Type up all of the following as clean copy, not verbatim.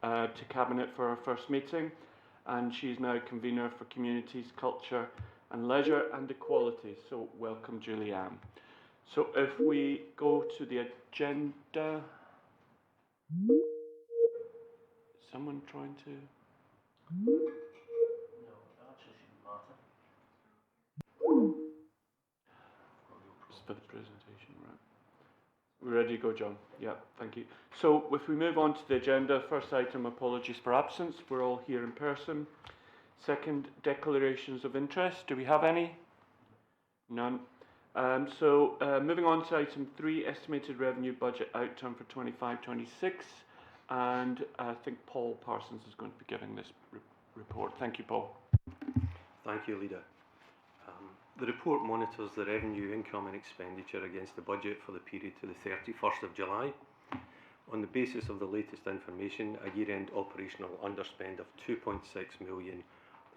to Cabinet for our first meeting, and she's now convener for Communities, Culture and Leisure and Equality. So welcome, Julianne. So if we go to the agenda, someone trying to? No, that actually shouldn't matter. It's for the presentation, right? We're ready to go, John. Yeah, thank you. So if we move on to the agenda, first item, apologies for absence. We're all here in person. Second, declarations of interest. Do we have any? None. Moving on to item 3, estimated revenue budget outturn for 25-26. And I think Paul Parsons is going to be giving this report. Thank you, Paul. Thank you, Leader. The report monitors the revenue, income and expenditure against the budget for the period to the 31st of July. On the basis of the latest information, a year-end operational underspend of 2.6 million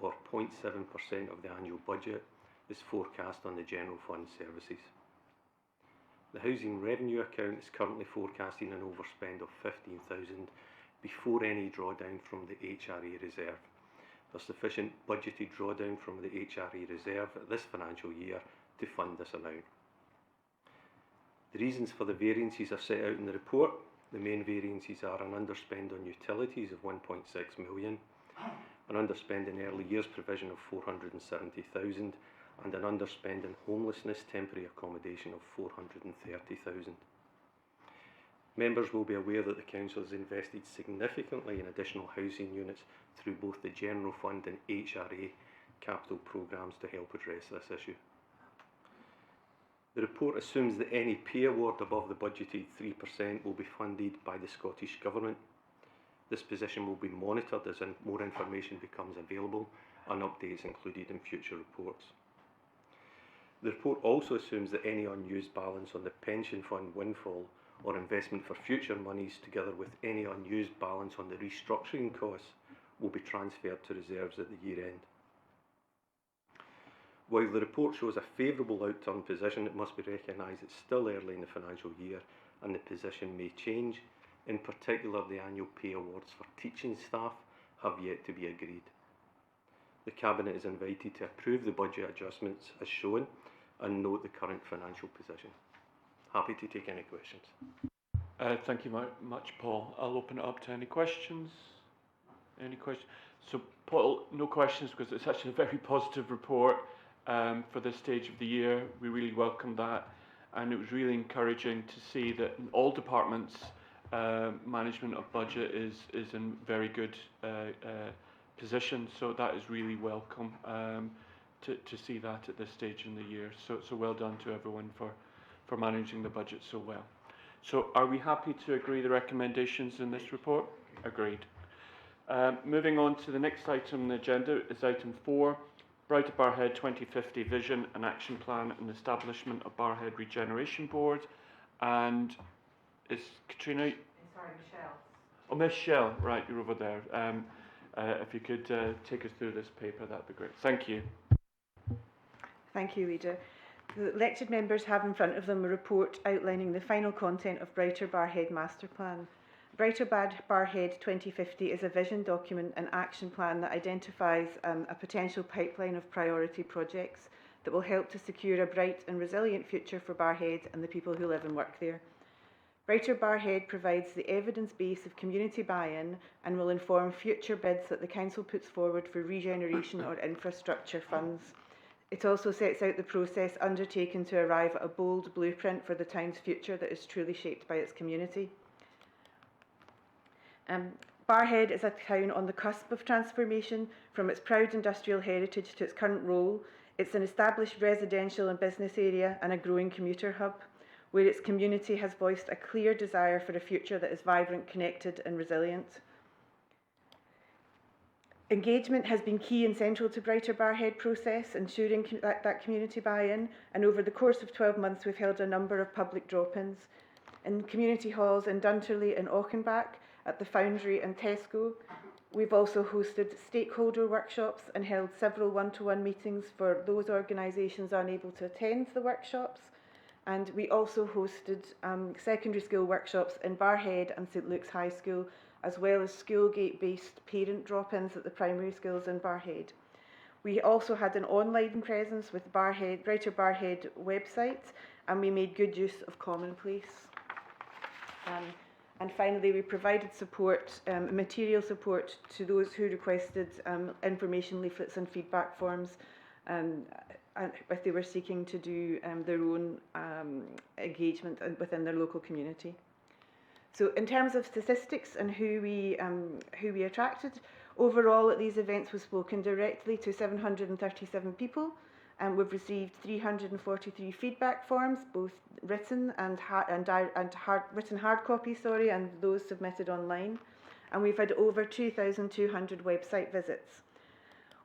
or 0.7% of the annual budget is forecast on the General Fund services. The housing revenue account is currently forecasting an overspend of 15,000 before any drawdown from the HRA reserve. There's sufficient budgeted drawdown from the HRA reserve this financial year to fund this amount. The reasons for the variances are set out in the report. The main variances are an underspend on utilities of 1.6 million, an underspend in early years provision of 470,000, and an underspend in homelessness temporary accommodation of 430,000. Members will be aware that the Council has invested significantly in additional housing units through both the General Fund and HRA capital programmes to help address this issue. The report assumes that any pay award above the budgeted 3% will be funded by the Scottish Government. This position will be monitored as more information becomes available and updates included in future reports. The report also assumes that any unused balance on the pension fund windfall or investment for future monies, together with any unused balance on the restructuring costs, will be transferred to reserves at the year end. While the report shows a favourable outturn position, it must be recognised it's still early in the financial year and the position may change. In particular, the annual pay awards for teaching staff have yet to be agreed. The Cabinet is invited to approve the budget adjustments as shown and note the current financial position. Happy to take any questions. Thank you much, Paul. I'll open it up to any questions. Any questions? So, Paul, no questions because it's actually a very positive report for this stage of the year. We really welcome that, and it was really encouraging to see that in all departments, management of budget is in very good position. So that is really welcome to see that at this stage in the year. So well done to everyone for managing the budget so well. So are we happy to agree the recommendations in this report? Agreed. Moving on to the next item on the agenda is item 4, Brighter Barrhead 2050 Vision and Action Plan and Establishment of Barrhead Regeneration Board. And is Katrina? Sorry, Michelle. Oh, Michelle, right, you're over there. If you could take us through this paper, that'd be great. Thank you. Thank you, Leader. The elected members have in front of them a report outlining the final content of Brighter Barrhead Master Plan. Brighter Barrhead 2050 is a vision document and action plan that identifies a potential pipeline of priority projects that will help to secure a bright and resilient future for Barrhead and the people who live and work there. Brighter Barrhead provides the evidence base of community buy-in and will inform future bids that the Council puts forward for regeneration or infrastructure funds. It also sets out the process undertaken to arrive at a bold blueprint for the town's future that is truly shaped by its community. Barrhead is a town on the cusp of transformation from its proud industrial heritage to its current role. It's an established residential and business area and a growing commuter hub, where its community has voiced a clear desire for a future that is vibrant, connected and resilient. Engagement has been key and central to Brighter Barrhead process, ensuring that community buy-in, and over the course of 12 months we've held a number of public drop-ins in community halls in Dunterley and Auchenbach, at the Foundry and Tesco. We've also hosted stakeholder workshops and held several one-to-one meetings for those organisations unable to attend the workshops. And we also hosted secondary school workshops in Barrhead and St Luke's High School, as well as school gate-based parent drop-ins at the primary schools in Barrhead. We also had an online presence with Greater Barrhead website, and we made good use of Commonplace. And finally, we provided support, material support to those who requested information leaflets and feedback forms, and if they were seeking to do their own engagement within their local community. So in terms of statistics and who we attracted, overall at these events we've spoken directly to 737 people, and we've received 343 feedback forms, both written and written hard copies, and those submitted online. And we've had over 2,200 website visits.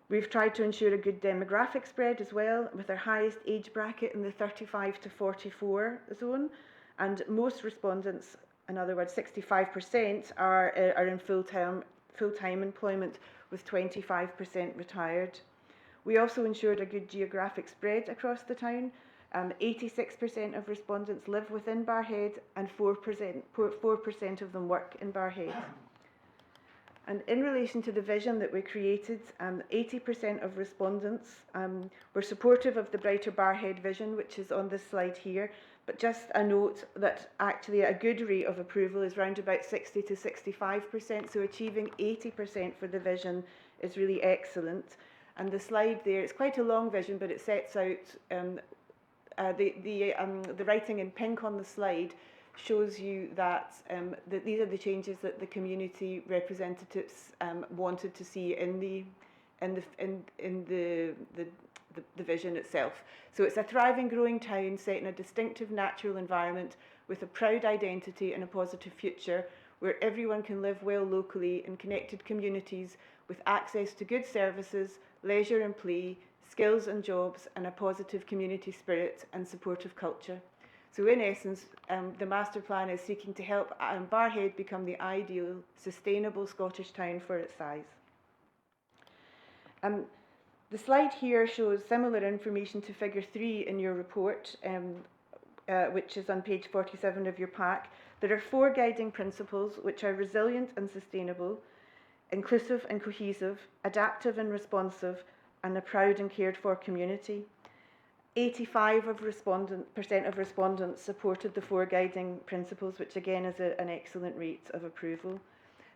We've tried to ensure a good demographic spread as well, with our highest age bracket in the 35 to 44 zone, and most respondents, in other words 65%, are in full-time employment, with 25% retired. We also ensured a good geographic spread across the town. 86% of respondents live within Barrhead, and 4% of them work in Barrhead. And in relation to the vision that we created, 80% of respondents were supportive of the Brighter Barrhead vision, which is on this slide here. But just a note that actually a good rate of approval is around about 60 to 65%, so achieving 80% for the vision is really excellent. And the slide there, it's quite a long vision, but it sets out the writing in pink on the slide shows you that these are the changes that the community representatives wanted to see in the vision itself. So it's a thriving, growing town set in a distinctive natural environment with a proud identity and a positive future, where everyone can live well locally in connected communities with access to good services, leisure and play, skills and jobs, and a positive community spirit and supportive culture. So in essence, the master plan is seeking to help Barrhead become the ideal, sustainable Scottish town for its size. The slide here shows similar information to figure 3 in your report, which is on page 47 of your pack. There are 4 guiding principles which are resilient and sustainable, inclusive and cohesive, adaptive and responsive, and a proud and cared for community. 85% of respondents supported the 4 guiding principles, which again is an excellent rate of approval.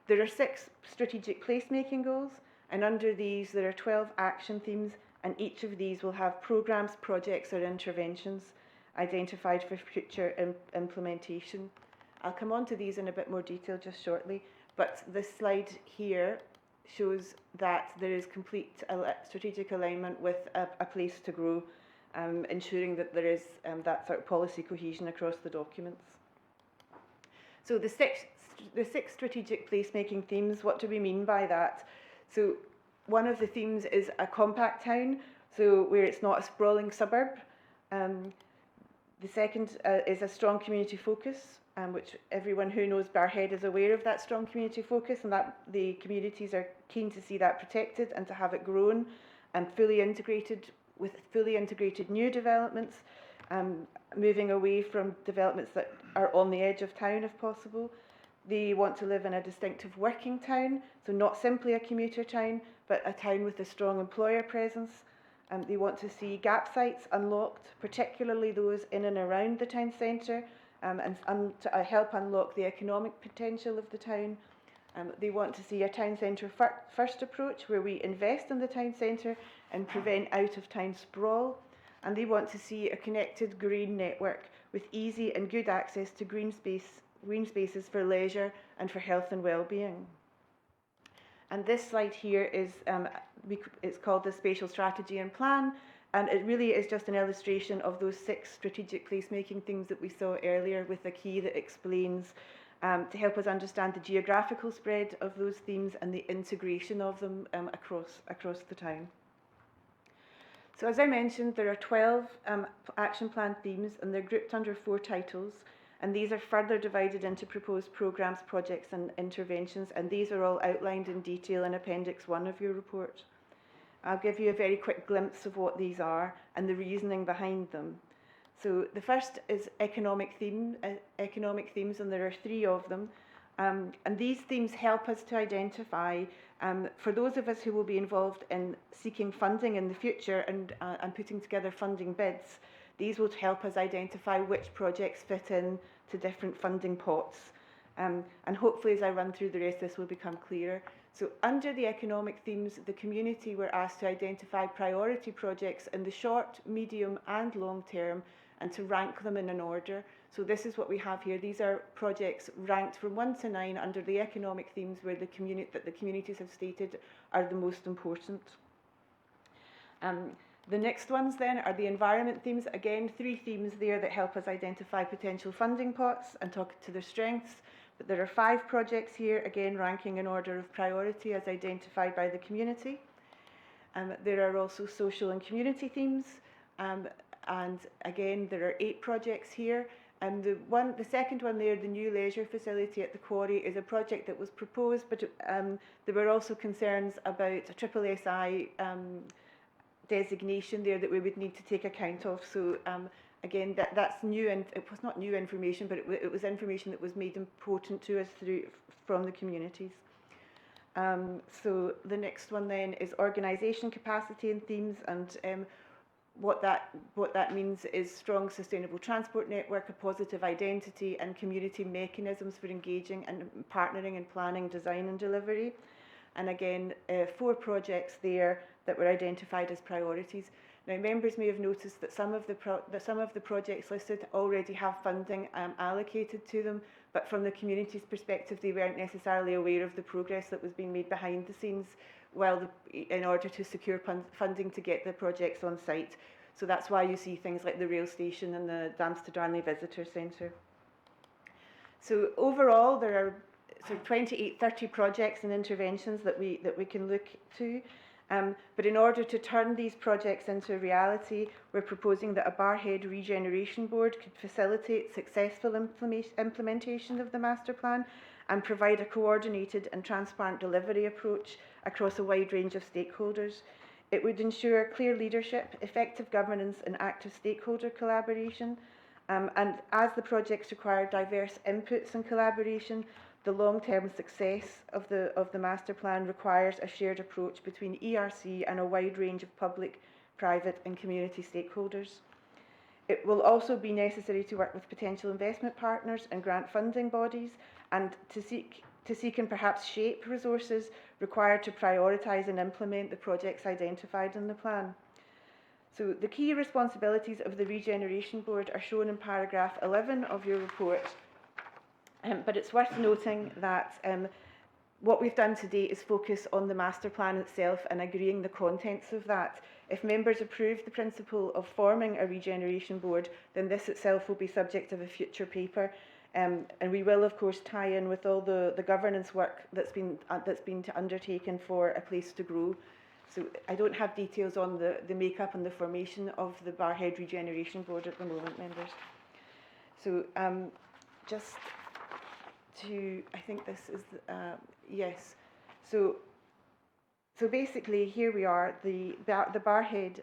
There are 6 strategic placemaking goals, and under these there are 12 action themes, and each of these will have programmes, projects or interventions identified for future implementation. I'll come on to these in a bit more detail just shortly, but this slide here shows that there is complete strategic alignment with a place to grow, ensuring that there is that sort of policy cohesion across the documents. So the six strategic placemaking themes, what do we mean by that? So one of the themes is a compact town, so where it's not a sprawling suburb. The second is a strong community focus, which everyone who knows Barrhead is aware of that strong community focus, and that the communities are keen to see that protected and to have it grown and fully integrated with fully integrated new developments, moving away from developments that are on the edge of town if possible. They want to live in a distinctive working town, so not simply a commuter town, but a town with a strong employer presence. They want to see gap sites unlocked, particularly those in and around the town centre, and to help unlock the economic potential of the town. They want to see a town centre first approach, where we invest in the town centre and prevent out-of-town sprawl. And they want to see a connected green network with easy and good access to green spaces for leisure and for health and well-being. And this slide here is it's called the Spatial Strategy and Plan, and it really is just an illustration of those 6 strategic placemaking themes that we saw earlier, with a key that explains to help us understand the geographical spread of those themes and the integration of them across the town. So as I mentioned, there are 12 action plan themes, and they're grouped under 4 titles, and these are further divided into proposed programmes, projects and interventions, and these are all outlined in detail in Appendix 1 of your report. I'll give you a very quick glimpse of what these are and the reasoning behind them. So the first is economic themes, and there are 3 of them. And these themes help us to identify, for those of us who will be involved in seeking funding in the future and putting together funding bids, these will help us identify which projects fit in to different funding pots. And hopefully as I run through the rest, this will become clearer. So under the economic themes, the community were asked to identify priority projects in the short, medium and long term and to rank them in an order. So this is what we have here. These are projects ranked from 1 to 9 under the economic themes where the communities have stated are the most important. The next ones then are the environment themes. Again, 3 themes there that help us identify potential funding pots and talk to their strengths. But there are 5 projects here, again ranking in order of priority as identified by the community. There are also social and community themes. And again, there are 8 projects here. And the second one there, the new leisure facility at the quarry, is a project that was proposed, but there were also concerns about a SSSI designation there that we would need to take account of. So again, that's new, and it was not new information, but it was information that was made important to us from the communities. So the next one then is organisation capacity and themes, and what that means is strong sustainable transport network, a positive identity and community mechanisms for engaging and partnering in planning, design and delivery. And again, 4 projects there that were identified as priorities. Now, members may have noticed that some of the projects listed already have funding allocated to them, but from the community's perspective, they weren't necessarily aware of the progress that was being made behind the scenes in order to secure funding to get the projects on site. So that's why you see things like the rail station and the Dams to Darnley Visitor Centre. So overall, there are sort of 28, 30 projects and interventions that we can look to. But in order to turn these projects into reality, we're proposing that a Barrhead Regeneration Board could facilitate successful implementation of the master plan and provide a coordinated and transparent delivery approach across a wide range of stakeholders. It would ensure clear leadership, effective governance and active stakeholder collaboration. And as the projects require diverse inputs and collaboration, the long-term success of the master plan requires a shared approach between ERC and a wide range of public, private and community stakeholders. It will also be necessary to work with potential investment partners and grant funding bodies, and to seek and perhaps shape resources required to prioritise and implement the projects identified in the plan. So the key responsibilities of the Regeneration Board are shown in paragraph 11 of your report. But it's worth noting that what we've done today is focus on the master plan itself and agreeing the contents of that. If members approve the principle of forming a regeneration board, then this itself will be subject of a future paper. And we will, of course, tie in with all the governance work that's been undertaken for A Place to Grow. So I don't have details on the makeup and the formation of the Barrhead Regeneration Board at the moment, members. So just to, I think this is, yes. So basically here we are, the Barrhead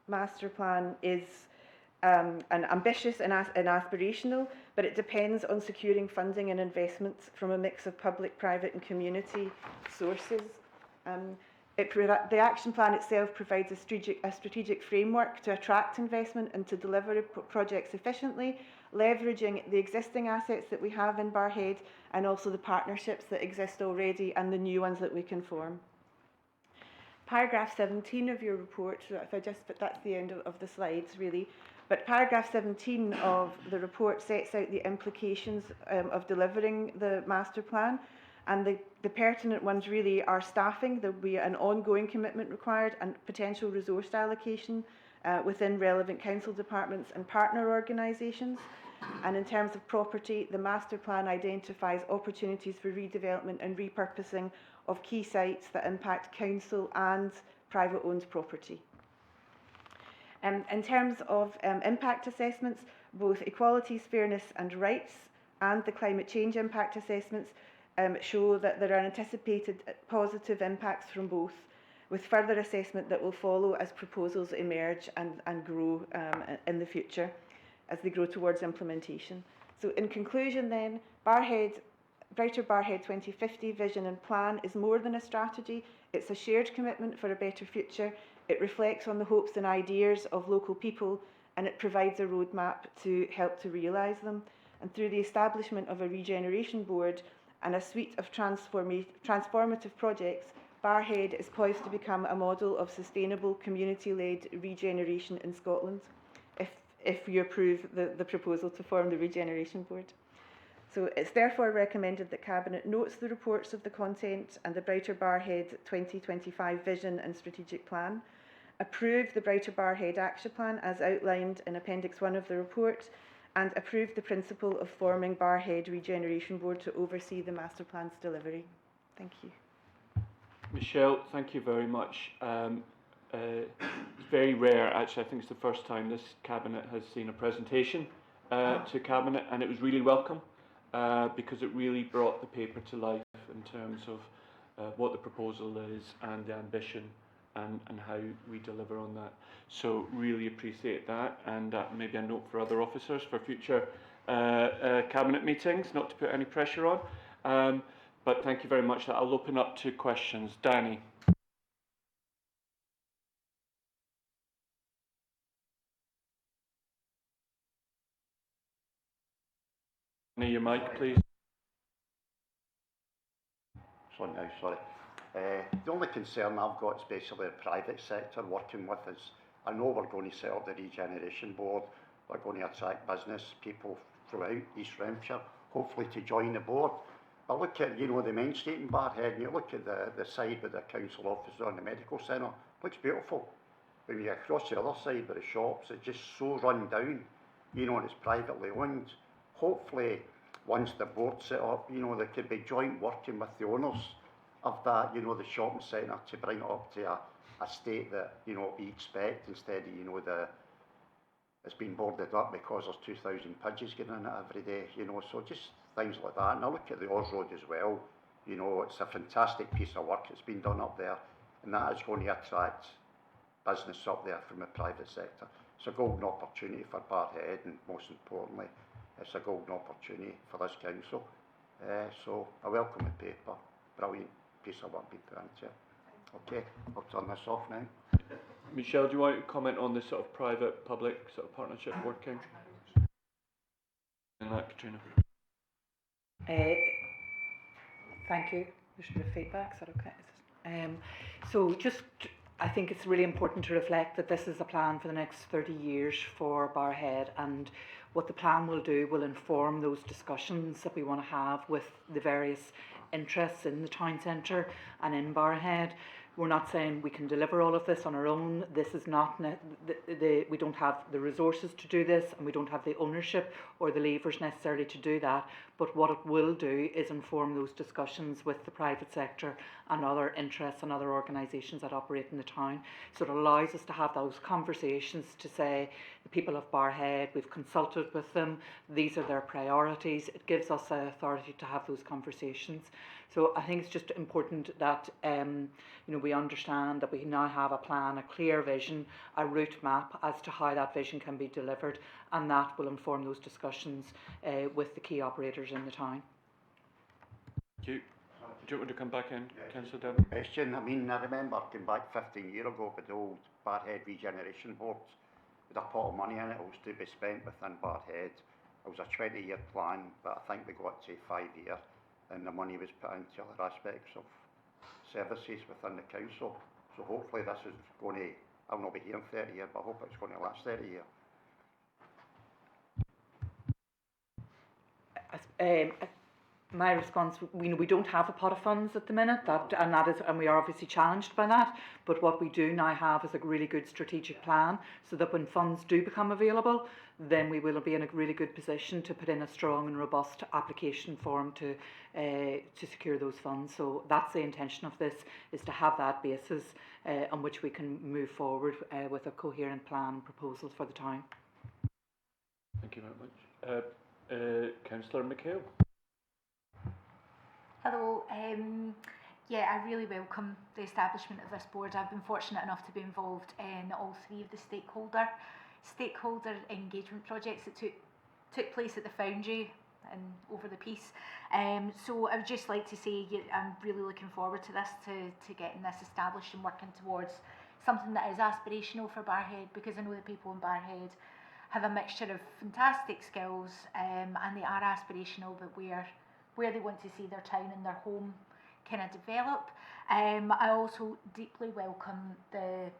master plan is ambitious and aspirational, but it depends on securing funding and investments from a mix of public, private and community sources. The action plan itself provides a strategic framework to attract investment and to deliver projects efficiently, leveraging the existing assets that we have in Barrhead and also the partnerships that exist already and the new ones that we can form. Paragraph 17 of your report, so if I just put, that's the end of the slides really, but paragraph 17 of the report sets out the implications of delivering the master plan. And the pertinent ones really are staffing. There will be an ongoing commitment required and potential resource allocation within relevant council departments and partner organisations. And in terms of property, the master plan identifies opportunities for redevelopment and repurposing of key sites that impact council and private owned property. In terms of impact assessments, both equalities, fairness and rights and the climate change impact assessments show that there are anticipated positive impacts from both, with further assessment that will follow as proposals emerge and grow in the future as they grow towards implementation. So in conclusion then, Brighter Barrhead 2050 vision and plan is more than a strategy, it's a shared commitment for a better future. It reflects on the hopes and ideas of local people, and it provides a roadmap to help to realise them. And through the establishment of a regeneration board and a suite of transformative projects, Barrhead is poised to become a model of sustainable community-led regeneration in Scotland, if you approve the proposal to form the regeneration board. So it's therefore recommended that Cabinet notes the reports of the content and the Brighter Barrhead 2025 vision and strategic plan, approve the Brighter Barrhead action plan as outlined in Appendix 1 of the report, and approve the principle of forming Barrhead Regeneration Board to oversee the master plan's delivery. Thank you. Michelle, thank you very much. It's very rare, actually. I think it's the first time this Cabinet has seen a presentation to Cabinet, and it was really welcome because it really brought the paper to life in terms of what the proposal is and the ambition and how we deliver on that. So really appreciate that, and maybe a note for other officers for future Cabinet meetings, not to put any pressure on. But thank you very much. I'll open up to questions. Danny. Your mic, please. Sorry. The only concern I've got is basically the private sector working with us. I know we're going to set up the regeneration board. We're going to attract business people throughout East Renfrewshire, hopefully to join the board. I look at, the main street in Barrhead, and you look at the side with the council office on the medical centre, looks beautiful. When you get across the other side with the shops, it's just so run down, and it's privately owned. Hopefully, once the board's set up, there could be joint working with the owners of that, the shopping centre to bring it up to a state that, we expect instead of, it's been boarded up because there's 2,000 pigeons getting in it every day, so just things like that. And I look at the Oz Road as well, it's a fantastic piece of work that's been done up there, and that is going to attract business up there from the private sector. It's a golden opportunity for Barrhead, and most importantly, it's a golden opportunity for this council. So I welcome the paper. Brilliant piece of work being put into it. Okay, I'll turn this off now. Michelle, do you want to comment on this sort of private-public sort of partnership working? And that, Katrina. Thank you. There's a bit of feedback, is that okay? So I think it's really important to reflect that this is a plan for the next 30 years for Barrhead, and what the plan will do will inform those discussions that we want to have with the various interests in the town centre and in Barrhead. We're not saying we can deliver all of this on our own. This is not, we don't have the resources to do this, and we don't have the ownership or the levers necessarily to do that. But what it will do is inform those discussions with the private sector and other interests and other organisations that operate in the town. So it allows us to have those conversations to say, the people of Barrhead, we've consulted with them, these are their priorities. It gives us the authority to have those conversations. So I think it's just important that we understand that we now have a plan, a clear vision, a route map as to how that vision can be delivered, and that will inform those discussions with the key operators in the town. Thank you. Do you want to come back in, Councillor Devon? Question. I remember going back 15 years ago with the old Barrhead Regeneration Board, with a pot of money in it, was to be spent within Barrhead. It was a 20-year plan, but I think we got to 5 years, and the money was put into other aspects of services within the council. So hopefully this is going to, I'll not be here in 30 years, but I hope it's going to last 30 years. My response, we don't have a pot of funds at the minute, and we are obviously challenged by that. But what we do now have is a really good strategic plan, so that when funds do become available, then we will be in a really good position to put in a strong and robust application form to secure those funds. So that's the intention of this, is to have that basis on which we can move forward with a coherent plan and proposal for the town. Thank you very much. Councillor McHale. Hello. I really welcome the establishment of this board. I've been fortunate enough to be involved in all three of the stakeholder engagement projects that took place at the Foundry and over the piece. So I would just like to say I'm really looking forward to this, to getting this established and working towards something that is aspirational for Barrhead, because I know the people in Barrhead have a mixture of fantastic skills, and they are aspirational, but where they want to see their town and their home kind of develop. I also deeply welcome the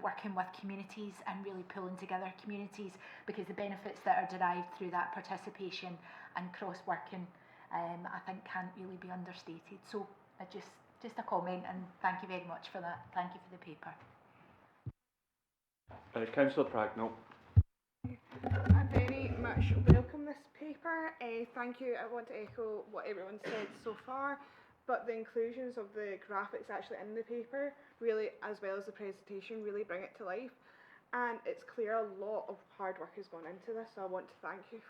working with communities and really pulling together communities, because the benefits that are derived through that participation and cross-working, I think can't really be understated. So just a comment, and thank you very much for that. Thank you for the paper. Councillor Pragnell. I very much welcome this paper. Thank you. I want to echo what everyone said so far, but the inclusions of the graphics actually in the paper, really, as well as the presentation, really bring it to life. And it's clear a lot of hard work has gone into this, so I want to thank you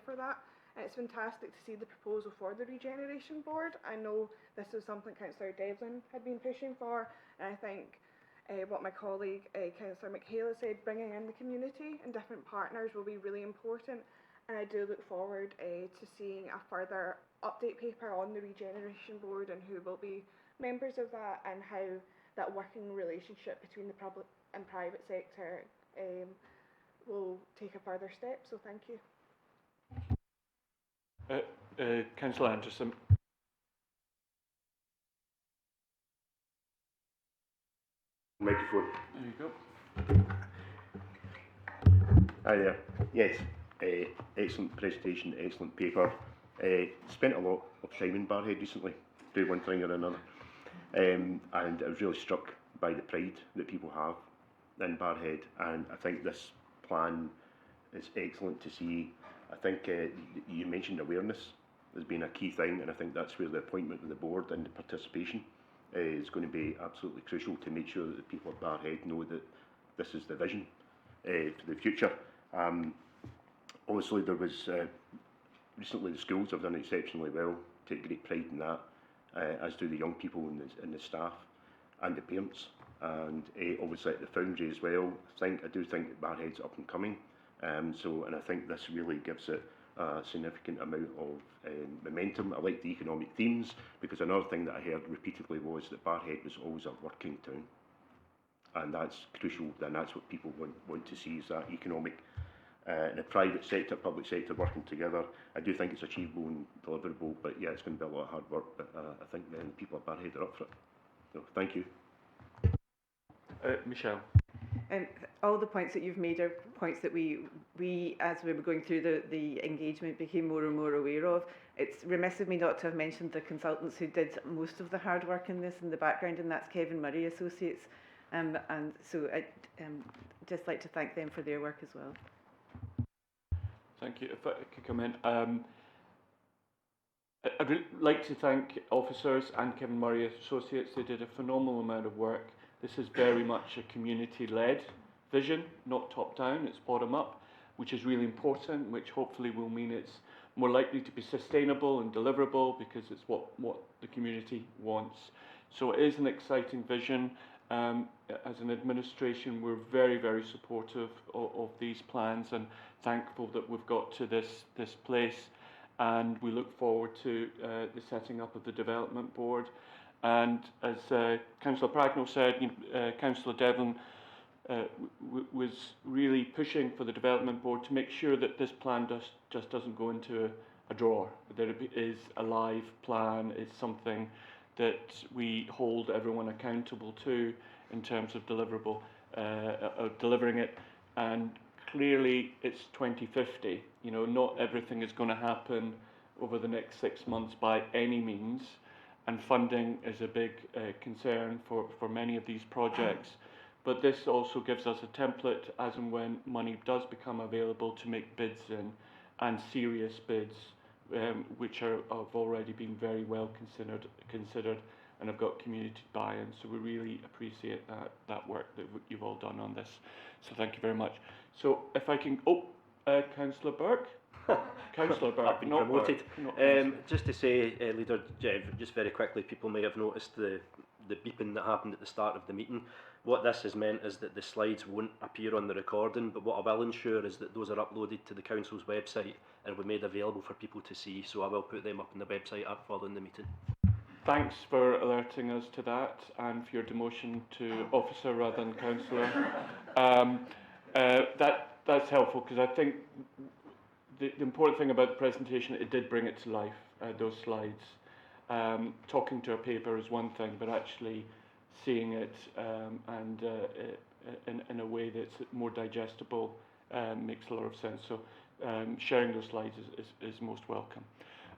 for that. And it's fantastic to see the proposal for the Regeneration Board. I know this is something Councillor Devlin had been pushing for, and I think what my colleague Councillor McHale said, bringing in the community and different partners will be really important. And I do look forward to seeing a further update paper on the Regeneration Board and who will be members of that, and how that working relationship between the public and private sector will take a further step. So thank you. Councillor Anderson. Microphone. There you go. Hi there. Yes, excellent presentation, excellent paper. Spent a lot of time in Barrhead recently, do one thing or another, and I was really struck by the pride that people have in Barrhead, and I think this plan is excellent to see. I think you mentioned awareness as being a key thing, and I think that's where the appointment of the board and the participation is going to be absolutely crucial to make sure that the people at Barrhead know that this is the vision for the future. Obviously, there was recently the schools have done exceptionally well, take great pride in that, as do the young people and the staff and the parents, and obviously at the Foundry as well. I do think that Barrhead's up and coming, and I think this really gives it a significant amount of momentum. I like the economic themes, because another thing that I heard repeatedly was that Barrhead was always a working town, and that's crucial, and that's what people want to see, is that economic and the private sector, public sector working together. I do think it's achievable and deliverable, but yeah, it's going to be a lot of hard work, but I think then people at Barrhead are up for it. So thank you. Michelle. All the points that you've made are points that we as we were going through the engagement, became more and more aware of. It's remiss of me not to have mentioned the consultants who did most of the hard work in this in the background, and that's Kevin Murray Associates. And so I'd just like to thank them for their work as well. Thank you. If I could come in. I'd really like to thank officers and Kevin Murray Associates. They did a phenomenal amount of work. This is very much a community-led vision, not top-down, it's bottom-up, which is really important, which hopefully will mean it's more likely to be sustainable and deliverable, because it's what the community wants. So it is an exciting vision. As an administration, we're very, very supportive of these plans, and thankful that we've got to this place, and we look forward to the setting up of the Development Board. And as Councillor Pragnell said, Councillor Devlin was really pushing for the Development Board to make sure that this plan just doesn't go into a drawer, that it is a live plan, it's something that we hold everyone accountable to in terms of delivering it. And clearly it's 2050. You know, not everything is going to happen over the next 6 months by any means, and funding is a big concern for many of these projects. But this also gives us a template as and when money does become available to make bids in, and serious bids, which have already been very well considered and have got community buy-in. So we really appreciate that work that you've all done on this. So thank you very much. So if I can, Councillor Burke. Councillor Burke, I've been not promoted. Burke, not Just to say, Leader Jeff, just very quickly, people may have noticed the the beeping that happened at the start of the meeting. What this has meant is that the slides won't appear on the recording, but what I will ensure is that those are uploaded to the council's website and will be made available for people to see, so I will put them up on the website following the meeting. Thanks for alerting us to that and for your demotion to officer rather than councillor. That's helpful, because I think the important thing about the presentation, it did bring it to life, those slides. Talking to a paper is one thing, but actually seeing it and in a way that's more digestible makes a lot of sense. So sharing those slides is most welcome.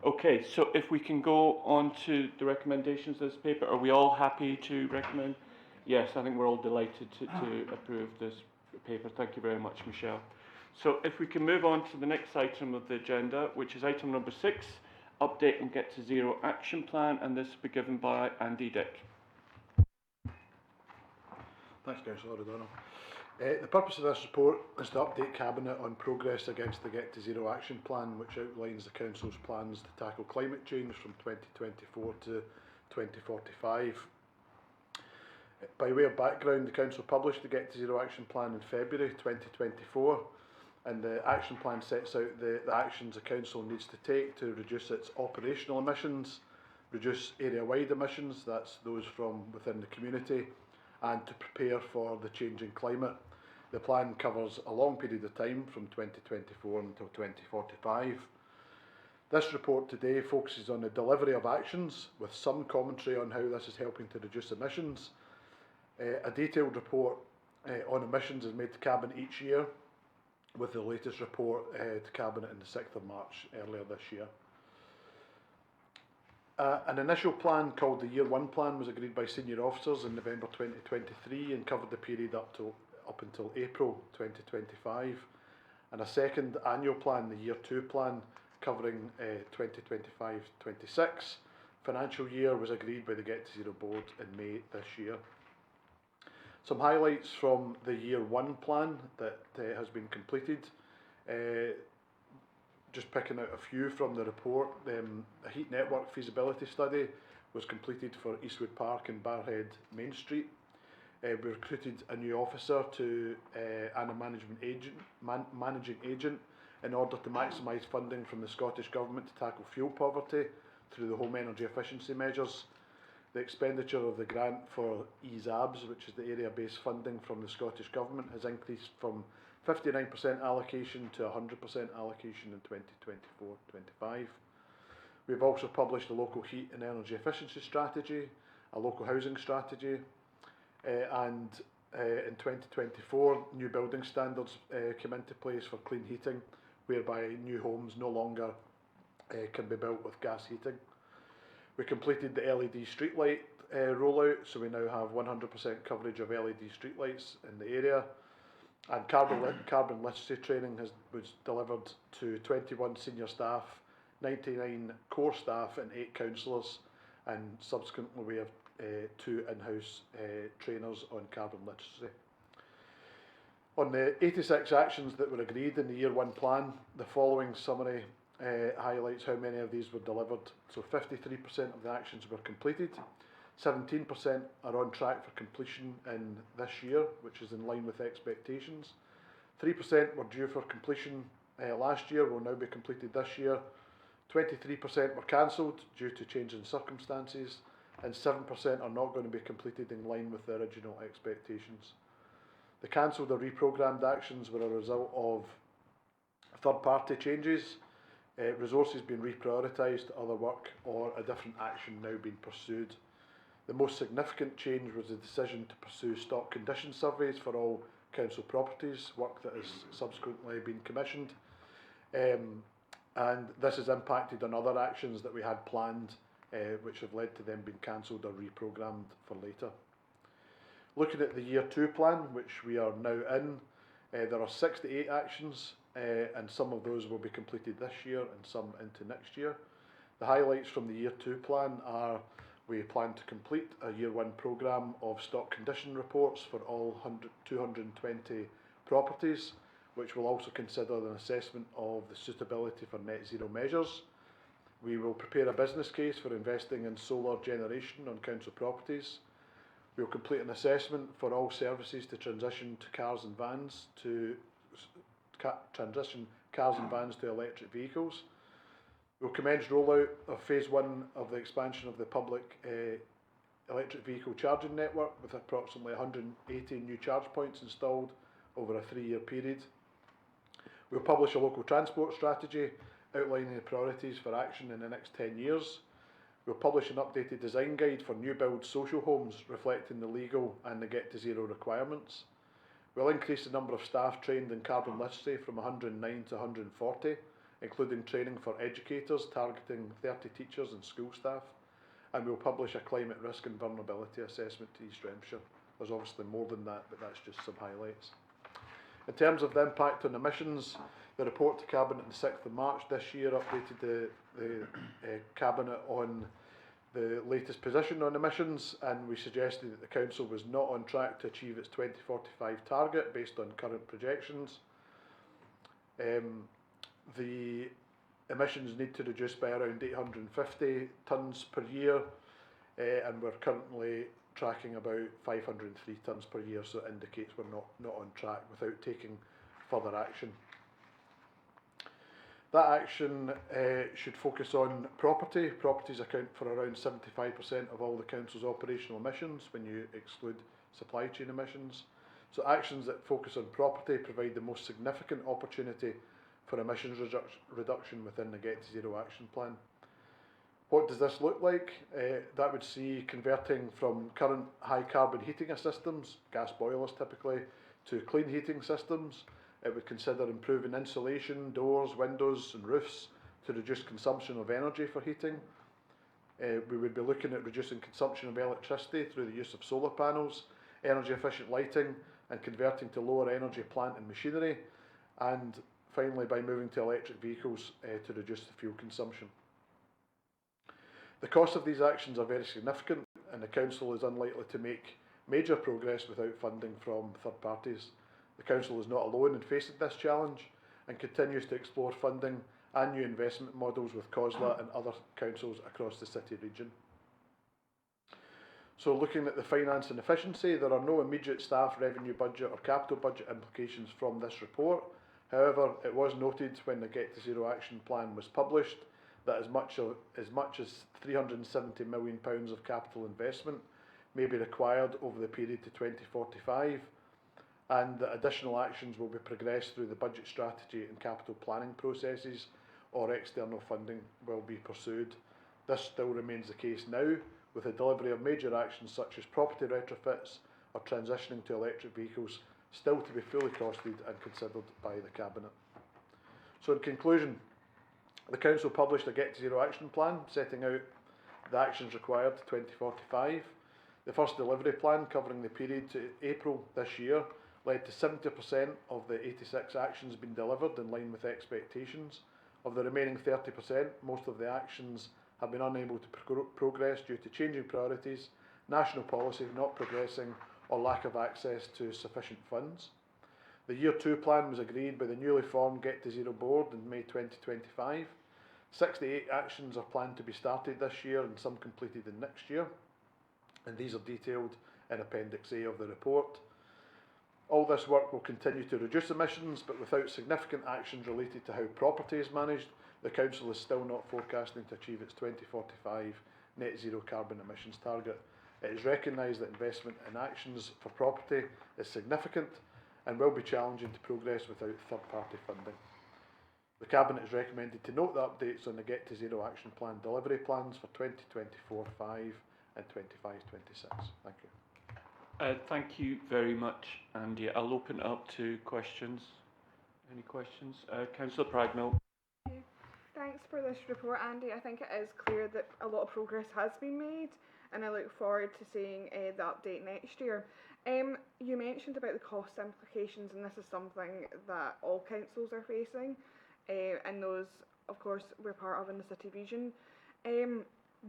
Okay, so if we can go on to the recommendations of this paper, are we all happy to recommend? Yes, I think we're all delighted to approve this paper. Thank you very much, Michelle. So if we can move on to the next item of the agenda, which is item number 6, update and Get to Zero action plan, and this will be given by Andy Dick. Thanks, Councillor O'Donnell. The purpose of this report is to update Cabinet on progress against the Get to Zero action plan, which outlines the Council's plans to tackle climate change from 2024 to 2045. By way of background, the Council published the Get to Zero action plan in February 2024, and the action plan sets out the actions the Council needs to take to reduce its operational emissions, reduce area-wide emissions, that's those from within the community, and to prepare for the changing climate. The plan covers a long period of time from 2024 until 2045. This report today focuses on the delivery of actions with some commentary on how this is helping to reduce emissions. A detailed report on emissions is made to Cabinet each year, with the latest report to Cabinet on the 6th of March earlier this year. An initial plan called the Year 1 Plan was agreed by senior officers in November 2023 and covered the period up until April 2025. And a second annual plan, the Year 2 Plan, covering 2025-26 financial year, was agreed by the Get to Zero Board in May this year. Some highlights from the Year 1 Plan that has been completed. Just picking out a few from the report, a heat network feasibility study was completed for Eastwood Park and Barrhead Main Street. We recruited a new officer and a managing agent in order to maximise funding from the Scottish Government to tackle fuel poverty through the home energy efficiency measures. The expenditure of the grant for ESABS, which is the area-based funding from the Scottish Government, has increased from 59% allocation to 100% allocation in 2024-25. We've also published a local heat and energy efficiency strategy, a local housing strategy, and in 2024 new building standards came into place for clean heating, whereby new homes no longer can be built with gas heating. We completed the LED streetlight rollout, so we now have 100% coverage of LED streetlights in the area. And carbon literacy training was delivered to 21 senior staff, 99 core staff and 8 councillors, and subsequently we have 2 in-house trainers on carbon literacy. On the 86 actions that were agreed in the Year 1 Plan, the following summary highlights how many of these were delivered. So 53% of the actions were completed, 17% are on track for completion in this year, which is in line with expectations. 3% were due for completion last year, will now be completed this year. 23% were cancelled due to changing circumstances, and 7% are not going to be completed in line with the original expectations. The cancelled or reprogrammed actions were a result of third-party changes, resources being reprioritised to other work, or a different action now being pursued. The most significant change was the decision to pursue stock condition surveys for all council properties, work that has subsequently been commissioned. And this has impacted on other actions that we had planned, which have led to them being cancelled or reprogrammed for later. Looking at the Year 2 Plan, which we are now in, there are 68 actions, and some of those will be completed this year and some into next year. The highlights from the Year 2 Plan are: we plan to complete a Year 1 programme of stock condition reports for all 220 properties, which will also consider an assessment of the suitability for net zero measures. We will prepare a business case for investing in solar generation on council properties. We'll complete an assessment for all services to transition to cars and vans to electric vehicles. We'll commence rollout of phase 1 of the expansion of the public electric vehicle charging network with approximately 180 new charge points installed over a 3-year period. We'll publish a local transport strategy outlining the priorities for action in the next 10 years. We'll publish an updated design guide for new build social homes reflecting the legal and the Get to Zero requirements. We'll increase the number of staff trained in carbon literacy from 109 to 140, including training for educators targeting 30 teachers and school staff. And we'll publish a climate risk and vulnerability assessment to East Renfrewshire. There's obviously more than that, but that's just some highlights. In terms of the impact on emissions, the report to Cabinet on the 6th of March this year updated the Cabinet on the latest position on emissions, and we suggested that the Council was not on track to achieve its 2045 target based on current projections. The emissions need to reduce by around 850 tonnes per year, and we're currently tracking about 503 tonnes per year, so it indicates we're not on track without taking further action. That action should focus on property. Properties account for around 75% of all the Council's operational emissions when you exclude supply chain emissions. So actions that focus on property provide the most significant opportunity for emissions reduction within the Get to Zero action plan. What does this look like? That would see converting from current high carbon heating systems, gas boilers typically, to clean heating systems. It would consider improving insulation, doors, windows and roofs to reduce consumption of energy for heating. We would be looking at reducing consumption of electricity through the use of solar panels, energy efficient lighting and converting to lower energy plant and machinery, and finally by moving to electric vehicles to reduce the fuel consumption. The costs of these actions are very significant, and the Council is unlikely to make major progress without funding from third parties. The Council is not alone in facing this challenge and continues to explore funding and new investment models with COSLA and other councils across the city region. So looking at the finance and efficiency, there are no immediate staff, revenue budget or capital budget implications from this report. However, it was noted when the Get to Zero action plan was published that as much as £370 million of capital investment may be required over the period to 2045, and that additional actions will be progressed through the budget strategy and capital planning processes, or external funding will be pursued. This still remains the case now, with the delivery of major actions such as property retrofits or transitioning to electric vehicles still to be fully costed and considered by the Cabinet. So in conclusion, the Council published a Get to Zero action plan setting out the actions required to 2045. The first delivery plan, covering the period to April this year, led to 70% of the 86 actions being delivered in line with expectations. Of the remaining 30%, most of the actions have been unable to progress due to changing priorities, national policy not progressing, or lack of access to sufficient funds. The Year 2 plan was agreed by the newly formed Get to Zero board in May 2025. 68 actions are planned to be started this year and some completed in next year, and these are detailed in Appendix A of the report. All this work will continue to reduce emissions, but without significant actions related to how property is managed, the Council is still not forecasting to achieve its 2045 net zero carbon emissions target. It is recognised that investment in actions for property is significant and will be challenging to progress without third-party funding. The Cabinet is recommended to note the updates on the Get to Zero action plan delivery plans for 2024-5 and 25-26. Thank you. Thank you very much, Andy. I'll open it up to questions. Any questions? Councillor Pragnell. Thanks for this report, Andy. I think it is clear that a lot of progress has been made, and I look forward to seeing the update next year. You mentioned about the cost implications, and this is something that all councils are facing, and those, of course, we're part of in the City region.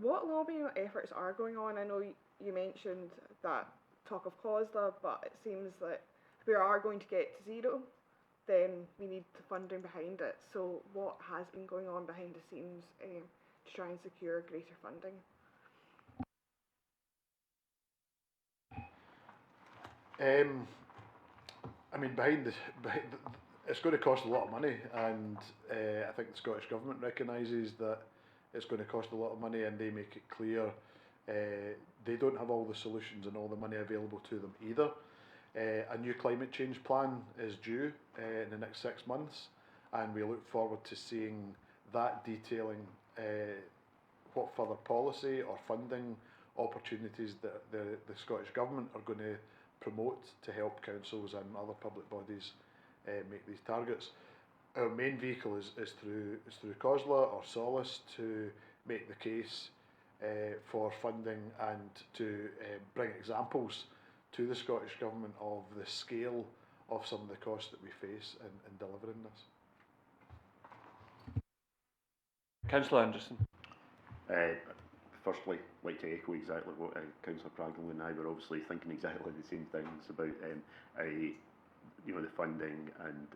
What lobbying efforts are going on? I know you mentioned that talk of COSLA, but it seems that if we are going to get to zero, then we need the funding behind it. So what has been going on behind the scenes to try and secure greater funding? I mean, it's going to cost a lot of money, and I think the Scottish Government recognises that it's going to cost a lot of money, and they make it clear they don't have all the solutions and all the money available to them either. A new climate change plan is due in the next 6 months, and we look forward to seeing that detailing what further policy or funding opportunities that the Scottish Government are going to promote to help councils and other public bodies make these targets. Our main vehicle is through COSLA or Solace to make the case for funding and to bring examples to the Scottish Government of the scale of some of the costs that we face in delivering this. Councillor Anderson. Firstly, I'd like to echo exactly what Councillor Pragnell and I were obviously thinking exactly the same things about the funding and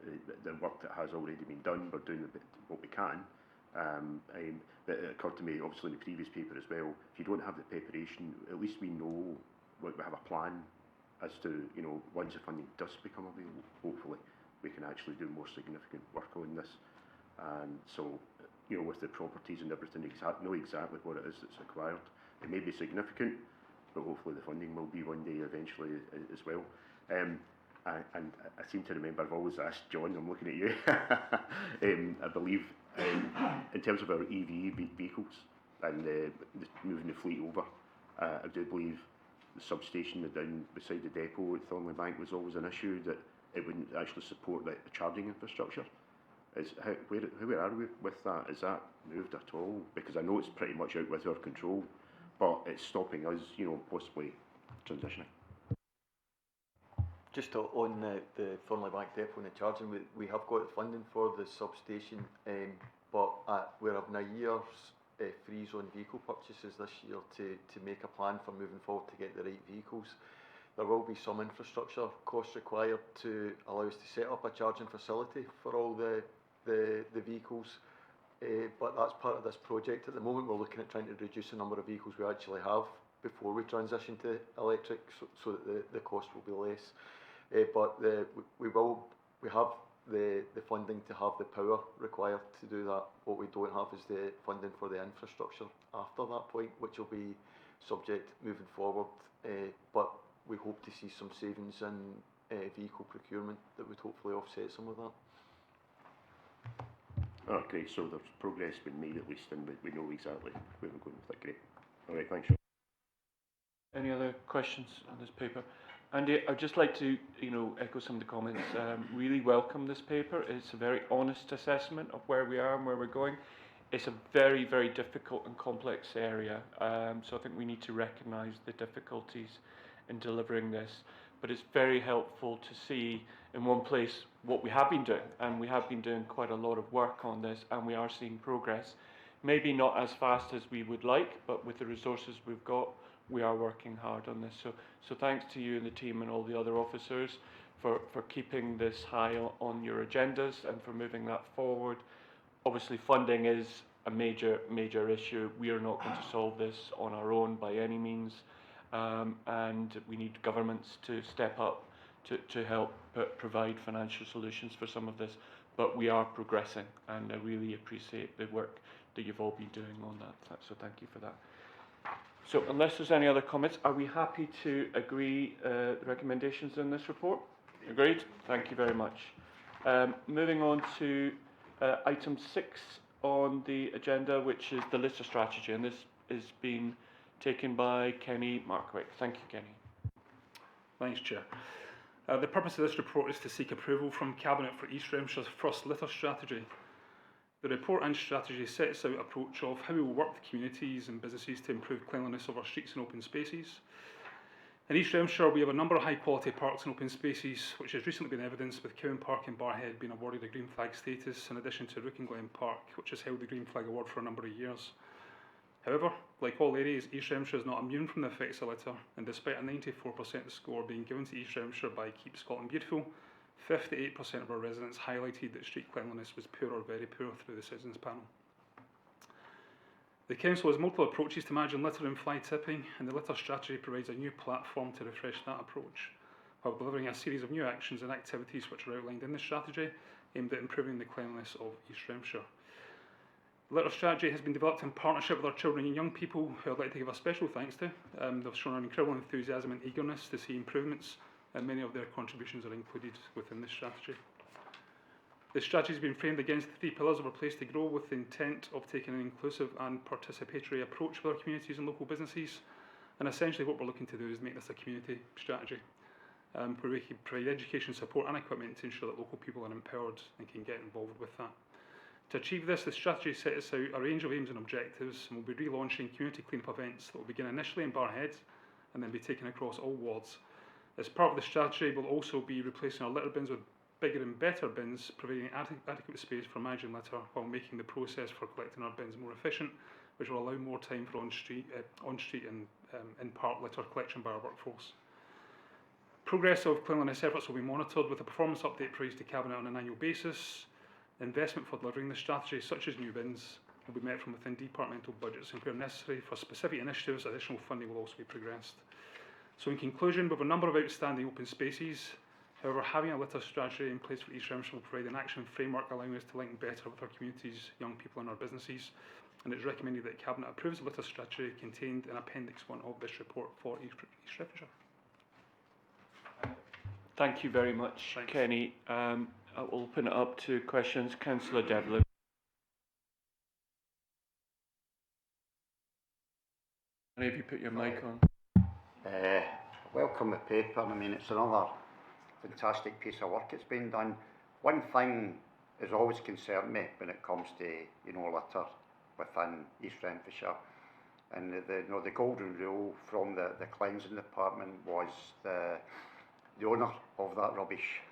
the work that has already been done. We're doing what we can. But it occurred to me, obviously in the previous paper as well, if you don't have the preparation, at least we know, we have a plan as to, once the funding does become available, hopefully we can actually do more significant work on this. And so, with the properties and everything, know exactly what it is that's required. It may be significant, but hopefully the funding will be one day eventually as well. And I seem to remember I've always asked John, I'm looking at you, I believe in terms of our EV vehicles and moving the fleet over, I do believe the substation down beside the depot at Thornley Bank was always an issue, that it wouldn't actually support the charging infrastructure. Where are we with that? Is that moved at all? Because I know it's pretty much out with our control, but it's stopping us, possibly transitioning. Just on the Thornley Bank depot and the charging, we have got the funding for the substation, but we're having a year's freeze on vehicle purchases this year to make a plan for moving forward to get the right vehicles. There will be some infrastructure costs required to allow us to set up a charging facility for all the vehicles, but that's part of this project. At the moment we're looking at trying to reduce the number of vehicles we actually have before we transition to electric, so that the cost will be less. But we have the funding to have the power required to do that. What we don't have is the funding for the infrastructure after that point, which will be subject moving forward, but we hope to see some savings in vehicle procurement that would hopefully offset some of that. Okay, so there's progress been made at least, and we know exactly where we're going with that. Great. All right, thanks. Any other questions on this paper? Andy, I'd just like to, echo some of the comments. Really welcome this paper. It's a very honest assessment of where we are and where we're going. It's a very, very difficult and complex area, so I think we need to recognise the difficulties in delivering this. But it's very helpful to see in one place what we have been doing, and we have been doing quite a lot of work on this, and we are seeing progress. Maybe not as fast as we would like, but with the resources we've got, we are working hard on this. So thanks to you and the team and all the other officers for keeping this high on your agendas and for moving that forward. Obviously funding is a major issue. We are not going to solve this on our own by any means, and we need governments to step up to help provide financial solutions for some of this. But we are progressing, and I really appreciate the work that you've all been doing on that. So thank you for that. So unless there's any other comments, are we happy to agree the recommendations in this report? Agreed? Thank you very much. Moving on to item 6 on the agenda, which is the Litter strategy, and this is being taken by Kenny Markwick. Thank you, Kenny. Thanks, Chair. The purpose of this report is to seek approval from Cabinet for East Renfrewshire's first litter strategy. The report and strategy sets out an approach of how we will work with communities and businesses to improve cleanliness of our streets and open spaces. In East Renfrewshire, we have a number of high-quality parks and open spaces, which has recently been evidenced with Cowan Park in Barrhead being awarded a Green Flag status, in addition to Rook and Glen Park, which has held the Green Flag award for a number of years. However, like all areas, East Renfrewshire is not immune from the effects of litter, and despite a 94% score being given to East Renfrewshire by Keep Scotland Beautiful, 58% of our residents highlighted that street cleanliness was poor or very poor through the Citizens Panel. The Council has multiple approaches to managing litter and fly tipping, and the litter strategy provides a new platform to refresh that approach. while delivering a series of new actions and activities which are outlined in the strategy aimed at improving the cleanliness of East Renfrewshire. The litter strategy has been developed in partnership with our children and young people, who I'd like to give a special thanks to. They've shown an incredible enthusiasm and eagerness to see improvements, and many of their contributions are included within this strategy. The strategy has been framed against the 3 pillars of our Place to Grow, with the intent of taking an inclusive and participatory approach with our communities and local businesses. And essentially what we're looking to do is make this a community strategy, where we can provide education, support and equipment to ensure that local people are empowered and can get involved with that. To achieve this, the strategy sets out a range of aims and objectives, and we'll be relaunching community clean-up events that will begin initially in Barrhead and then be taken across all wards. As part of the strategy, we'll also be replacing our litter bins with bigger and better bins, providing adequate space for managing litter while making the process for collecting our bins more efficient, which will allow more time for on-street and in-park litter collection by our workforce. Progress of cleanliness efforts will be monitored with a performance update provided to Cabinet on an annual basis. Investment for delivering the strategy, such as new bins, will be met from within departmental budgets, and where necessary for specific initiatives, additional funding will also be progressed. So in conclusion, we have a number of outstanding open spaces. However, having a litter strategy in place for East Renfrewshire will provide an action framework allowing us to link better with our communities, young people and our businesses, and it's recommended that Cabinet approves the litter strategy contained in Appendix 1 of this report for East Renfrewshire. Thank you very much, Thanks. Kenny. I'll open it up to questions. Councillor Devlin. Have you put your mic on? Welcome the paper. I mean, it's another fantastic piece of work that's been done. One thing has always concerned me when it comes to, litter within East Renfrewshire. And the golden rule from the cleansing department was the owner of that rubbish,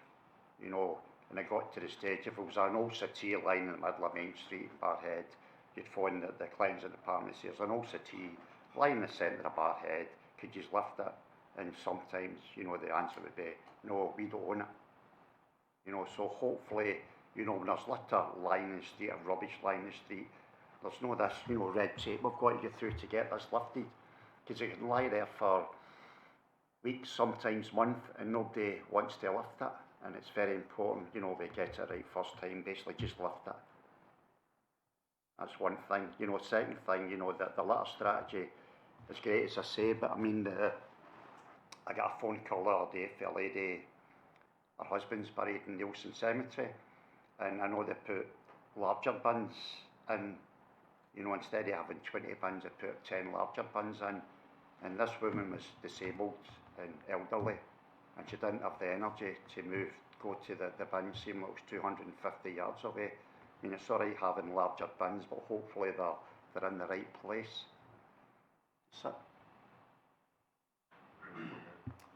and it got to the stage, if it was an old settee lying in the middle of Main Street in Barrhead, you'd phone the cleansing department and say, there's an old settee lying in the centre of Barrhead, could you lift it? And sometimes, the answer would be, no, we don't own it. So hopefully, when there's litter lying in the street, or rubbish lying in the street, there's no this, red tape we've got to get through to get this lifted. Because it can lie there for weeks, sometimes months, and nobody wants to lift it. And it's very important, we get it right first time, basically just lift it. That's one thing. Second thing, that the litter strategy is great, as I say, but I mean, I got a phone call the other day for a lady, her husband's buried in Nielsen Cemetery, and I know they put larger bins in, instead of having 20 bins, they put 10 larger bins in, and this woman was disabled and elderly, and she didn't have the energy to go to the bin, seeing it was 250 yards away. I mean, it's alright having larger bins, but hopefully they're in the right place. That's it.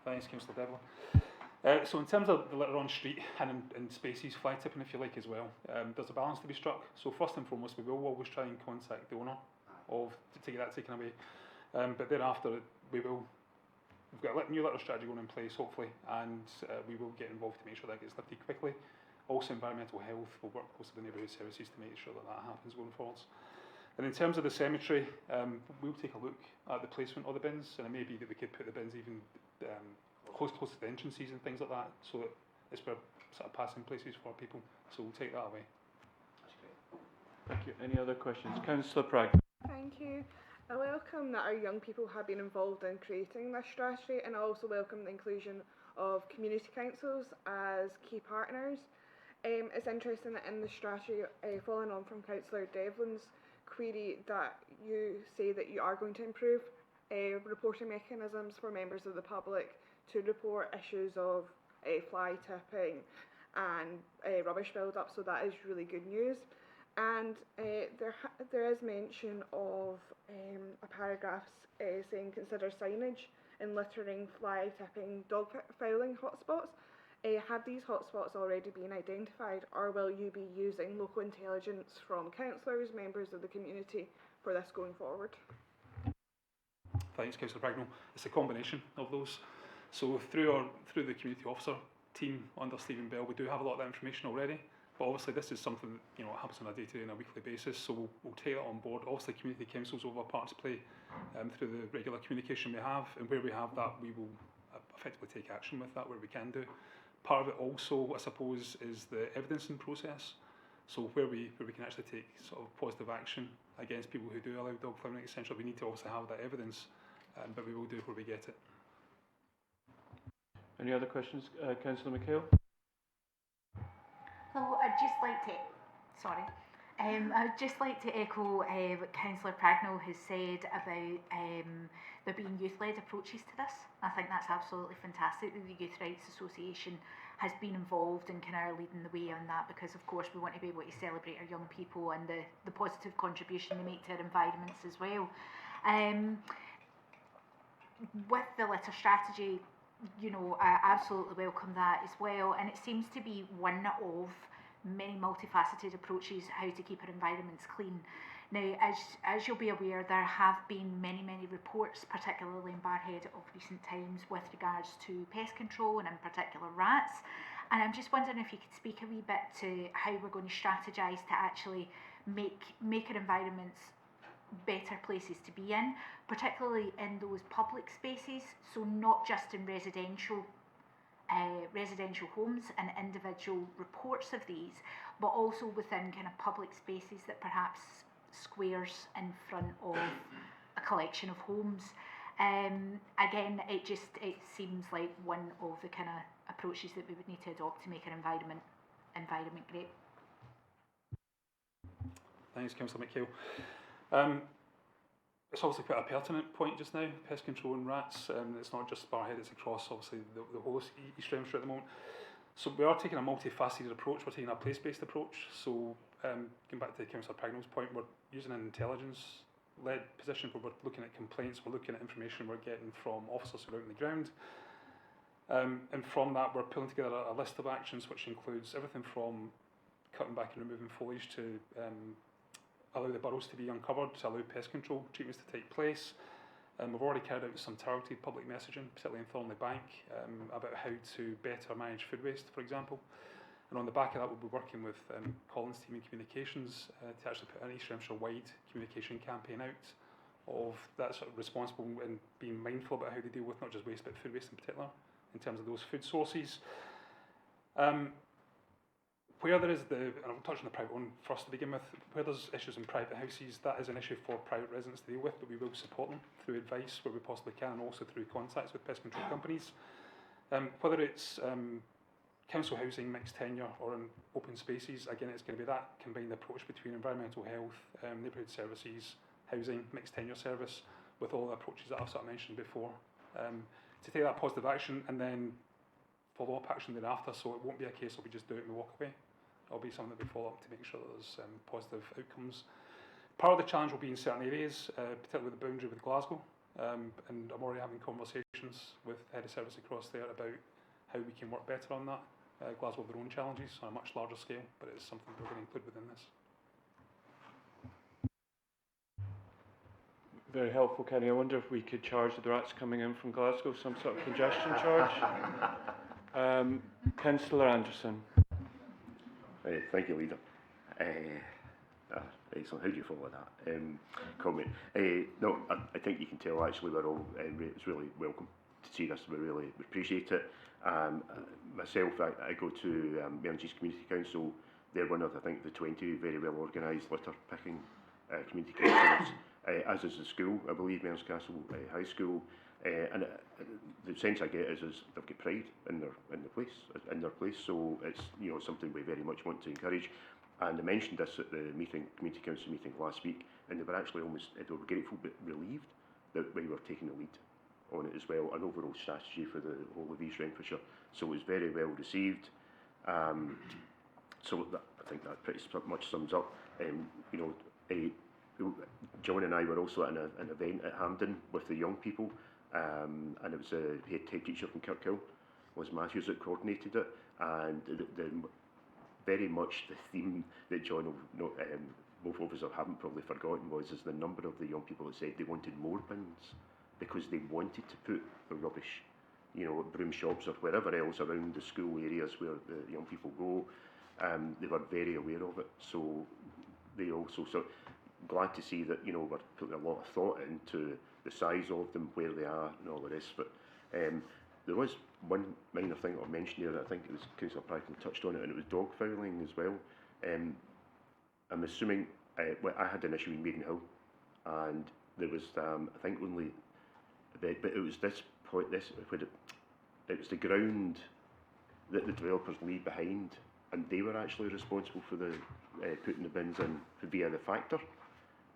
Thanks, Councillor Devlin. So in terms of the litter on street and in spaces, fly tipping if you like as well, there's a balance to be struck. So first and foremost, we will always try and contact the owner to get that taken away. But thereafter, we've got a new litter strategy going in place, hopefully, and we will get involved to make sure that gets lifted quickly. Also, environmental health will work closely with neighbourhood services to make sure that happens going forwards. And in terms of the cemetery, we'll take a look at the placement of the bins, and it may be that we could put the bins even close to the entrances and things like that, so that it's where sort of passing places for people. So we'll take that away. That's great. Thank you. Any other questions? Councillor Prag. Thank you. I welcome that our young people have been involved in creating this strategy, and I also welcome the inclusion of community councils as key partners. It's interesting that in the strategy, following on from Councillor Devlin's query, that you say that you are going to improve reporting mechanisms for members of the public to report issues of fly tipping and rubbish build-up, so that is really good news. And there is mention of a paragraph saying consider signage in littering, fly tipping, dog fouling hotspots. Have these hotspots already been identified, or will you be using local intelligence from councillors, members of the community for this going forward? Thanks, Councillor Bagnall. It's a combination of those. So through the community officer team under Stephen Bell, we do have a lot of that information already. But obviously, this is something that happens on a day-to-day and a weekly basis. So we'll take that on board. Obviously, community councils will have a part to play through the regular communication we have, and where we have that, we will effectively take action with that where we can do. Part of it also, I suppose, is the evidencing process. So where we can actually take sort of positive action against people who do allow dog farming, essentially we need to also have that evidence, but we will do where we get it. Any other questions, Councillor McHale? So I'd just like to, I'd just like to echo what Councillor Pragnell has said about there being youth-led approaches to this. I think that's absolutely fantastic that the Youth Rights Association has been involved and kind of leading the way on that, because of course we want to be able to celebrate our young people and the positive contribution they make to our environments as well. With the litter strategy, you know, I absolutely welcome that as well, and it seems to be one of many multifaceted approaches how to keep our environments clean. Now, as you'll be aware, there have been many reports, particularly in Barrhead of recent times, with regards to pest control and in particular rats. And I'm just wondering if you could speak a wee bit to how we're going to strategise to actually make our environments better places to be in, particularly in those public spaces, so not just in residential homes and individual reports of these, but also within kind of public spaces that perhaps squares in front of a collection of homes. Again, it seems like one of the kind of approaches that we would need to adopt to make our environment great. Thanks, Councillor McHale. It's obviously quite a pertinent point just now, pest control and rats. It's not just Barrhead, it's across obviously the whole of East Renfrewshire at the moment. So we are taking a multifaceted approach, we're taking a place-based approach. So going back to Councillor Pragnell's point, we're using an intelligence-led position where we're looking at complaints, we're looking at information we're getting from officers who are out on the ground. And from that we're pulling together a list of actions which includes everything from cutting back and removing foliage to allow the burrows to be uncovered, to allow pest control treatments to take place. We've already carried out some targeted public messaging, particularly in Thornley Bank, about how to better manage food waste, for example. And on the back of that, we'll be working with Colin's team in communications to actually put an East Renfrewshire-wide communication campaign out of that sort of responsible and being mindful about how they deal with not just waste, but food waste in particular, in terms of those food sources. Where there is and I'll touch on the private one first to begin with, where there's issues in private houses, that is an issue for private residents to deal with, but we will support them through advice where we possibly can, and also through contacts with pest control companies. Whether it's council housing, mixed tenure, or in open spaces, again, it's going to be that combined approach between environmental health, neighbourhood services, housing, mixed tenure service, with all the approaches that I've sort of mentioned before, to take that positive action and then follow up action thereafter, so it won't be a case of we just do it and we walk away. It'll be something that we follow up to make sure that there's positive outcomes. Part of the challenge will be in certain areas, particularly the boundary with Glasgow, and I'm already having conversations with head of service across there about how we can work better on that. Glasgow have their own challenges on a much larger scale, but it's something we're going to include within this. Very helpful, Kenny. I wonder if we could charge the rats coming in from Glasgow some sort of congestion charge. Councillor Anderson. Thank you, Leader. Excellent. How do you follow that comment? No, I think you can tell actually we're all it's really welcome to see this. We really appreciate it. Myself, I go to Mearngees Community Council. They're one of, I think, the 20 very well organised litter picking community councils, as is the school, I believe, Mearns Castle High School. And the sense I get is they've got pride in their place. So it's something we very much want to encourage. And I mentioned this at the community council meeting last week, and they were actually they were grateful but relieved that we were taking the lead on it as well, an overall strategy for the whole of East Renfrewshire. So it was very well received. So I think that pretty much sums up. John and I were also at an event at Hampden with the young people. And it was a head teacher from Kirkhill, was Matthews, that coordinated it, and very much the theme that John, both of us haven't probably forgotten, was the number of the young people that said they wanted more bins because they wanted to put the rubbish, broom shops or wherever else around the school areas where the young people go. They were very aware of it, so they also glad to see that we're putting a lot of thought into the size of them, where they are, and all the rest of it. there was one minor thing I mentioned there that I think it was Councillor Brighton touched on it, and it was dog fouling as well. I'm assuming, well, I had an issue in Maidenhill, and there was, I think only, but it was this point, it was the ground that the developers leave behind, and they were actually responsible for the putting the bins in via the factor.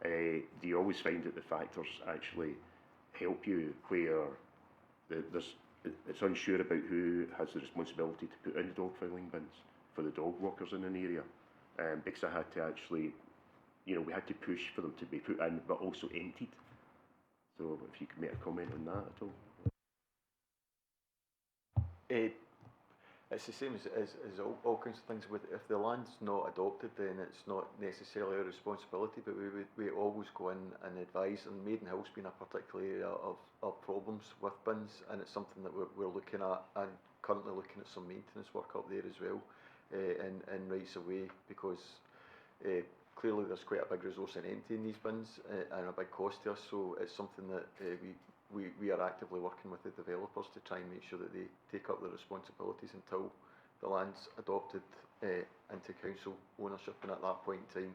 Do you always find that the factors actually help you where it's unsure about who has the responsibility to put in the dog fouling bins for the dog walkers in an area? Because I had to actually, we had to push for them to be put in, but also emptied. So if you could make a comment on that at all. It's the same as all kinds of things. If the land's not adopted, then it's not necessarily a responsibility, but we always go in and advise, and Maidenhill's been a particular area of problems with bins, and it's something that we're looking at, and currently looking at some maintenance work up there as well, in rights of way, because clearly there's quite a big resource in emptying these bins, and a big cost to us, so it's something that we are actively working with the developers to try and make sure that they take up the responsibilities until the land's adopted into council ownership, and at that point in time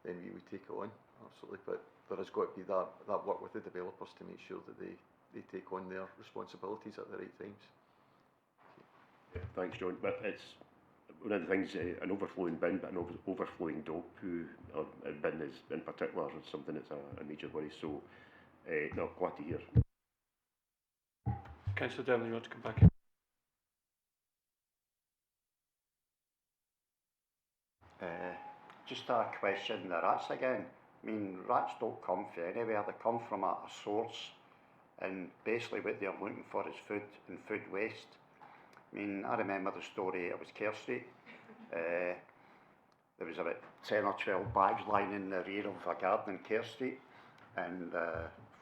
then we would take it on, absolutely. But there has got to be that work with the developers to make sure that they take on their responsibilities at the right times. Yeah, thanks, John. But it's one of the things, an overflowing bin, but an overflowing dog poo or bin is in particular is something that's a major worry. So no, glad to hear. Councillor Devlin, you want to come back in? Just a question, the rats again. I mean, rats don't come from anywhere, they come from a source, and basically what they're looking for is food and food waste. I mean, I remember the story, it was Kerr Street. There was about 10 or 12 bags lying in the rear of a garden in Kerr Street, and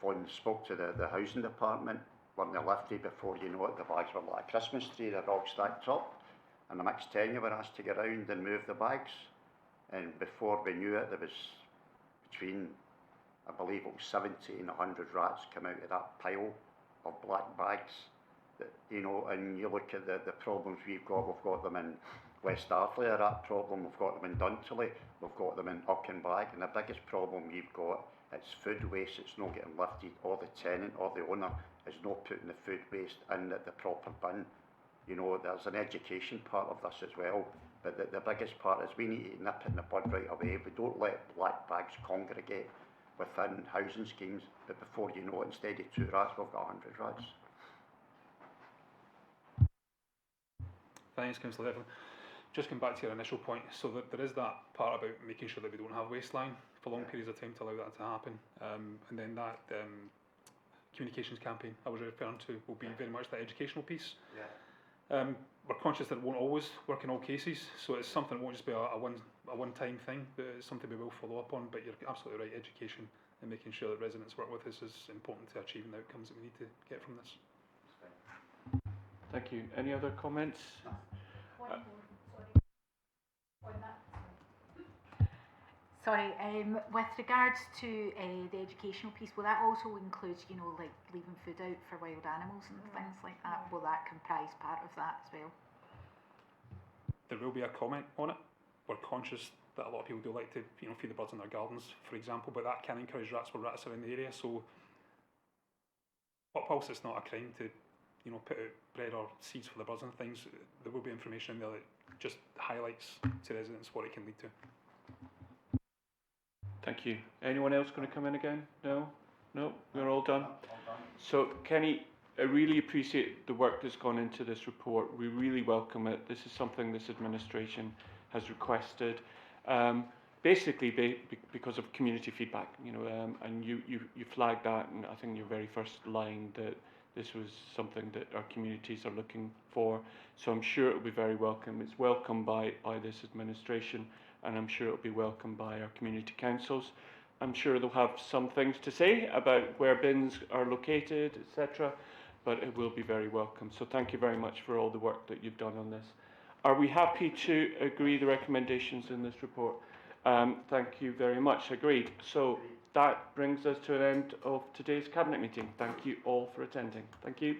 phone spoke to the housing department. When they lifted, before you know it, the bags were like a Christmas tree, they're all stacked up, and the next 10 you were asked to get around and move the bags, and before we knew it, there was between, I believe it was 70 and 100 rats come out of that pile of black bags. That, and you look at the problems we've got them in West Ardley, a rat problem, we've got them in Duntley, we've got them in Auchenbag, and the biggest problem we've got, it's food waste, it's not getting lifted, or the tenant or the owner is not putting the food waste in the proper bin. There's an education part of this as well, but the biggest part is we need to nip it in the bud right away. We don't let black bags congregate within housing schemes, but before you know it, instead of 2 rats, we've got 100 rats. Thanks, Councillor Devlin. Just going back to your initial point, so that there is that part about making sure that we don't have wasteline for long periods of time to allow that to happen, and then that communications campaign I was referring to will be very much the educational piece. Yeah. We're conscious that it won't always work in all cases, so it's something that won't just be a one-time thing, but it's something we will follow up on. But you're absolutely right, education and making sure that residents work with us is important to achieving the outcomes that we need to get from this. Thank you. Any other comments? Sorry, with regards to the educational piece, will that also include, like leaving food out for wild animals and things like that? Will that comprise part of that as well? There will be a comment on it. We're conscious that a lot of people do like to, feed the birds in their gardens, for example, but that can encourage rats where rats are in the area. So, whilst it's not a crime to, put out bread or seeds for the birds and things, there will be information in there that just highlights to residents what it can lead to. Thank you. Anyone else going to come in again? No? No? We're all done? So, Kenny, I really appreciate the work that's gone into this report. We really welcome it. This is something this administration has requested, basically because of community feedback, and you flagged that, and I think in your very first line that this was something that our communities are looking for. So I'm sure it will be very welcome. It's welcomed by this administration, and I'm sure it will be welcomed by our community councils. I'm sure they'll have some things to say about where bins are located, etc., but it will be very welcome. So thank you very much for all the work that you've done on this. Are we happy to agree the recommendations in this report? Thank you very much. Agreed. So that brings us to an end of today's Cabinet meeting. Thank you all for attending. Thank you.